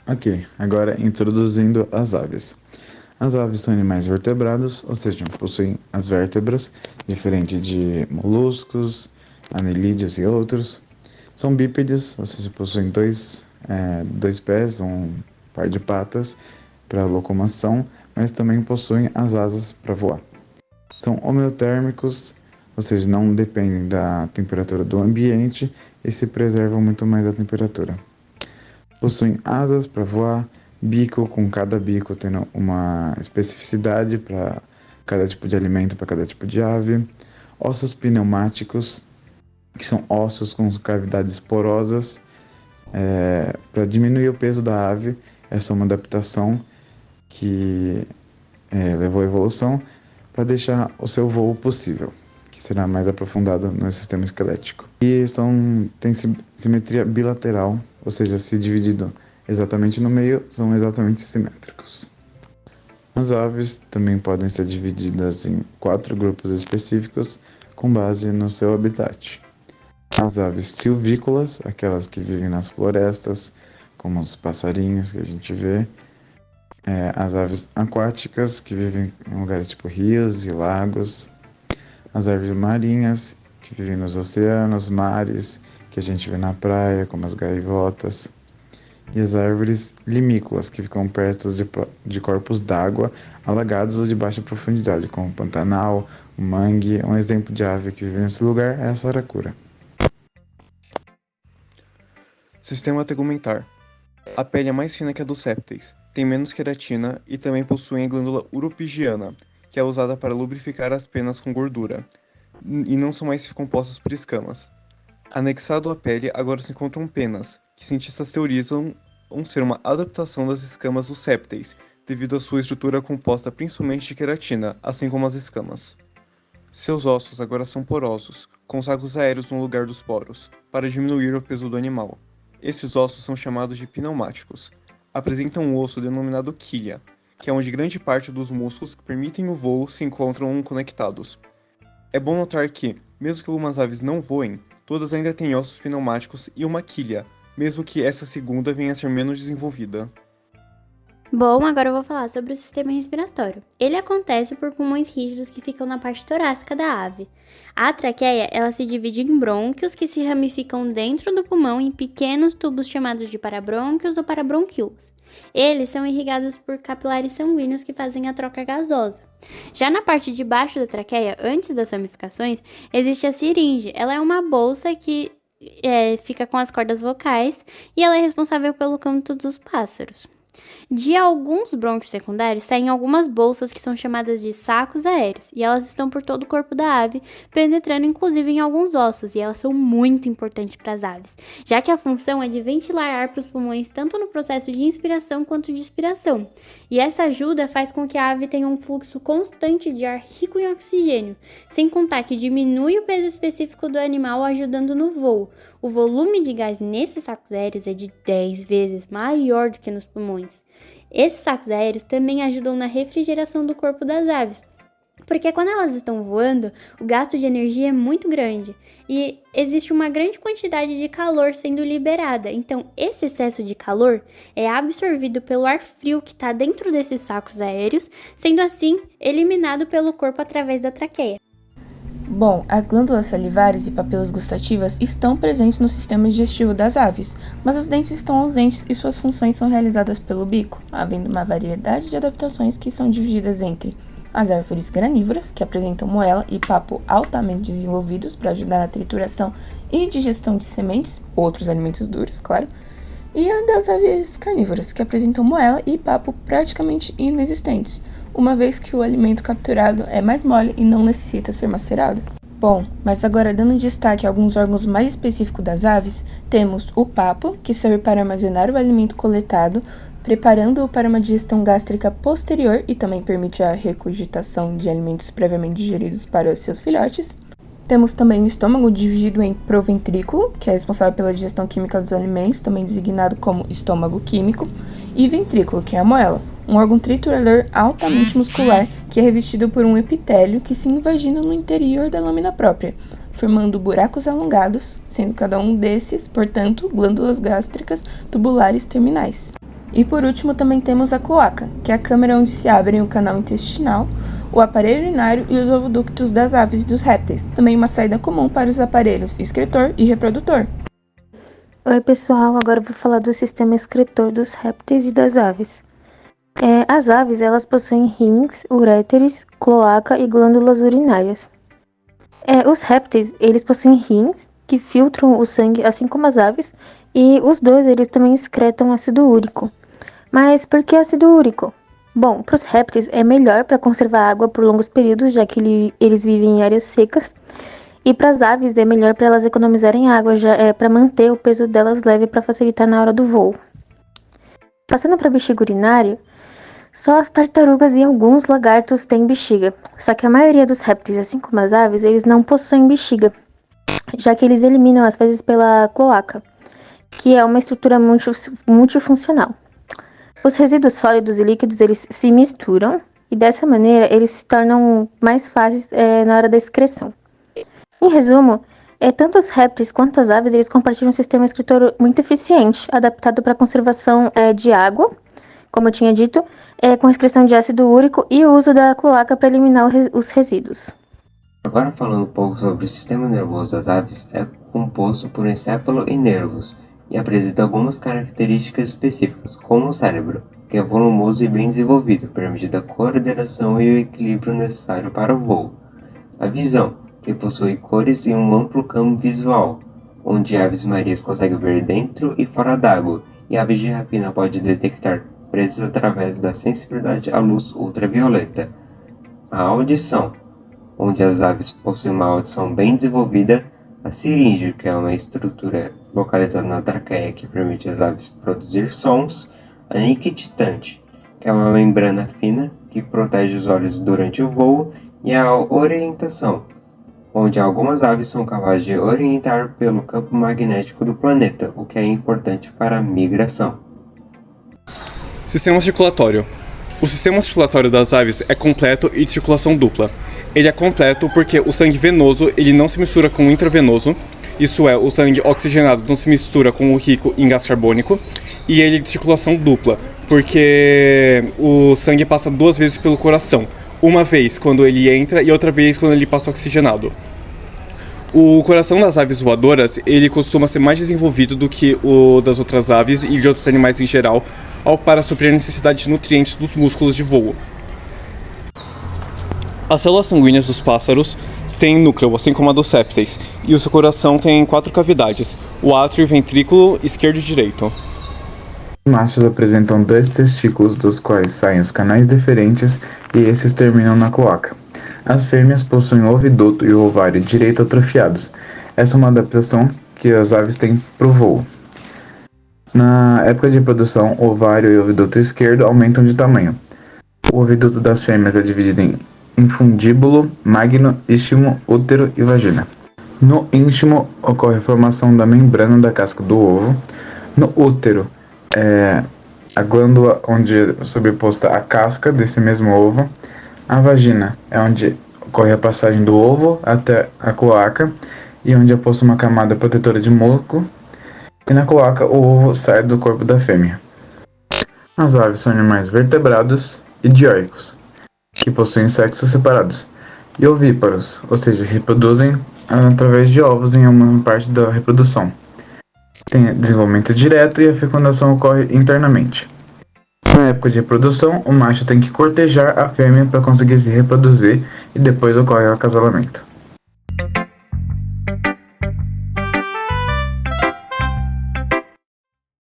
Ok, agora introduzindo as aves. As aves são animais vertebrados, ou seja, possuem as vértebras, diferente de moluscos, anelídeos e outros. São bípedes, ou seja, possuem dois pés, um par de patas para locomoção, mas também possuem as asas para voar. São homeotérmicos, ou seja, não dependem da temperatura do ambiente e se preservam muito mais da temperatura. Possuem asas para voar, bico, com cada bico tendo uma especificidade para cada tipo de alimento, para cada tipo de ave. Ossos pneumáticos, que são ossos com cavidades porosas, para diminuir o peso da ave. Essa é uma adaptação que levou à evolução para deixar o seu voo possível, que será mais aprofundado no sistema esquelético. E tem simetria bilateral, ou seja, se dividido exatamente no meio, são exatamente simétricos. As aves também podem ser divididas em 4 grupos específicos com base no seu habitat. As aves silvícolas, aquelas que vivem nas florestas, como os passarinhos que a gente vê. As aves aquáticas, que vivem em lugares tipo rios e lagos. As aves marinhas, que vivem nos oceanos, mares, que a gente vê na praia, como as gaivotas. E as árvores limícolas, que ficam perto de corpos d'água alagados ou de baixa profundidade, como o Pantanal, o mangue. Um exemplo de ave que vive nesse lugar é a saracura. Sistema tegumentar. A pele é mais fina que a dos répteis, tem menos queratina e também possuem a glândula uropigiana, que é usada para lubrificar as penas com gordura, e não são mais compostas por escamas. Anexado à pele agora se encontram penas, que cientistas teorizam ser uma adaptação das escamas dos répteis, devido à sua estrutura composta principalmente de queratina, assim como as escamas. Seus ossos agora são porosos, com sacos aéreos no lugar dos poros, para diminuir o peso do animal. Esses ossos são chamados de pneumáticos. Apresentam um osso denominado quilha, que é onde grande parte dos músculos que permitem o voo se encontram conectados. É bom notar que, mesmo que algumas aves não voem, todas ainda têm ossos pneumáticos e uma quilha, mesmo que essa segunda venha a ser menos desenvolvida. Bom, agora eu vou falar sobre o sistema respiratório. Ele acontece por pulmões rígidos que ficam na parte torácica da ave. A traqueia, ela se divide em brônquios que se ramificam dentro do pulmão em pequenos tubos chamados de parabrônquios ou parabronquíolos. Eles são irrigados por capilares sanguíneos que fazem a troca gasosa. Já na parte de baixo da traqueia, antes das ramificações, existe a siringe. Ela é uma bolsa que fica com as cordas vocais e ela é responsável pelo canto dos pássaros. De alguns brônquios secundários saem algumas bolsas que são chamadas de sacos aéreos, e elas estão por todo o corpo da ave, penetrando inclusive em alguns ossos, e elas são muito importantes para as aves, já que a função é de ventilar ar para os pulmões tanto no processo de inspiração quanto de expiração. E essa ajuda faz com que a ave tenha um fluxo constante de ar rico em oxigênio, sem contar que diminui o peso específico do animal ajudando no voo. O volume de gás nesses sacos aéreos é de 10 vezes maior do que nos pulmões. Esses sacos aéreos também ajudam na refrigeração do corpo das aves, porque quando elas estão voando, o gasto de energia é muito grande e existe uma grande quantidade de calor sendo liberada. Então, esse excesso de calor é absorvido pelo ar frio que está dentro desses sacos aéreos, sendo assim eliminado pelo corpo através da traqueia. Bom, as glândulas salivares e papilas gustativas estão presentes no sistema digestivo das aves, mas os dentes estão ausentes e suas funções são realizadas pelo bico, havendo uma variedade de adaptações que são divididas entre as árvores granívoras, que apresentam moela e papo altamente desenvolvidos para ajudar na trituração e digestão de sementes, outros alimentos duros, claro, e a das aves carnívoras, que apresentam moela e papo praticamente inexistentes, uma vez que o alimento capturado é mais mole e não necessita ser macerado. Bom, mas agora dando destaque a alguns órgãos mais específicos das aves, temos o papo, que serve para armazenar o alimento coletado, preparando-o para uma digestão gástrica posterior e também permite a regurgitação de alimentos previamente digeridos para seus filhotes. Temos também o estômago, dividido em proventrículo, que é responsável pela digestão química dos alimentos, também designado como estômago químico, e ventrículo, que é a moela, um órgão triturador altamente muscular que é revestido por um epitélio que se invagina no interior da lâmina própria, formando buracos alongados, sendo cada um desses, portanto, glândulas gástricas tubulares terminais. E por último também temos a cloaca, que é a câmara onde se abrem o canal intestinal, o aparelho urinário e os oviductos das aves e dos répteis, também uma saída comum para os aparelhos excretor e reprodutor. Oi pessoal, agora eu vou falar do sistema excretor dos répteis e das aves. As aves, elas possuem rins, uréteres, cloaca e glândulas urinárias. Os répteis, eles possuem rins, que filtram o sangue, assim como as aves, e os dois, eles também excretam ácido úrico. Mas por que ácido úrico? Bom, para os répteis é melhor para conservar água por longos períodos, já que eles vivem em áreas secas, e para as aves é melhor para elas economizarem água, para manter o peso delas leve para facilitar na hora do voo. Passando para bexiga urinária, só as tartarugas e alguns lagartos têm bexiga, só que a maioria dos répteis, assim como as aves, eles não possuem bexiga, já que eles eliminam as fezes pela cloaca, que é uma estrutura multifuncional. Os resíduos sólidos e líquidos, eles se misturam, e dessa maneira eles se tornam mais fáceis na hora da excreção. Em resumo, tanto os répteis quanto as aves, eles compartilham um sistema excretor muito eficiente, adaptado para a conservação de água, como eu tinha dito, com excreção de ácido úrico e o uso da cloaca para eliminar os resíduos. Agora falando um pouco sobre o sistema nervoso das aves, é composto por encéfalo e nervos, e apresenta algumas características específicas, como o cérebro, que é volumoso e bem desenvolvido, permitindo a coordenação e o equilíbrio necessário para o voo. A visão, que possui cores e um amplo campo visual, onde aves marinhas conseguem ver dentro e fora d'água, e aves de rapina podem detectar presas através da sensibilidade à luz ultravioleta. A audição, onde as aves possuem uma audição bem desenvolvida. A siringe, que é uma estrutura localizada na traqueia que permite às aves produzir sons. A nictitante, que é uma membrana fina que protege os olhos durante o voo. E a orientação, onde algumas aves são capazes de orientar pelo campo magnético do planeta, o que é importante para a migração. Sistema circulatório. O sistema circulatório das aves é completo e de circulação dupla. Ele é completo porque o sangue venoso ele não se mistura com o intravenoso, isso é, o sangue oxigenado não se mistura com o rico em gás carbônico, e ele é de circulação dupla, porque o sangue passa 2 vezes pelo coração, uma vez quando ele entra e outra vez quando ele passa oxigenado. O coração das aves voadoras ele costuma ser mais desenvolvido do que o das outras aves e de outros animais em geral, para suprir a necessidade de nutrientes dos músculos de voo. As células sanguíneas dos pássaros têm núcleo, assim como a dos répteis, e o seu coração tem 4 cavidades, o átrio e o ventrículo esquerdo e direito. Os machos apresentam 2 testículos dos quais saem os canais deferentes e esses terminam na cloaca. As fêmeas possuem o oviduto e o ovário direito atrofiados. Essa é uma adaptação que as aves têm para o voo. Na época de reprodução, o ovário e o oviduto esquerdo aumentam de tamanho. O oviduto das fêmeas é dividido em infundíbulo, magno, istmo, útero e vagina. No istmo ocorre a formação da membrana da casca do ovo. No útero é a glândula onde é sobreposta a casca desse mesmo ovo. A vagina é onde ocorre a passagem do ovo até a cloaca e onde é posta uma camada protetora de muco. E na cloaca o ovo sai do corpo da fêmea. As aves são animais vertebrados e dioicos, que possuem sexos separados, e ovíparos, ou seja, reproduzem através de ovos em uma parte da reprodução. Tem desenvolvimento direto e a fecundação ocorre internamente. Na época de reprodução, o macho tem que cortejar a fêmea para conseguir se reproduzir e depois ocorre o acasalamento.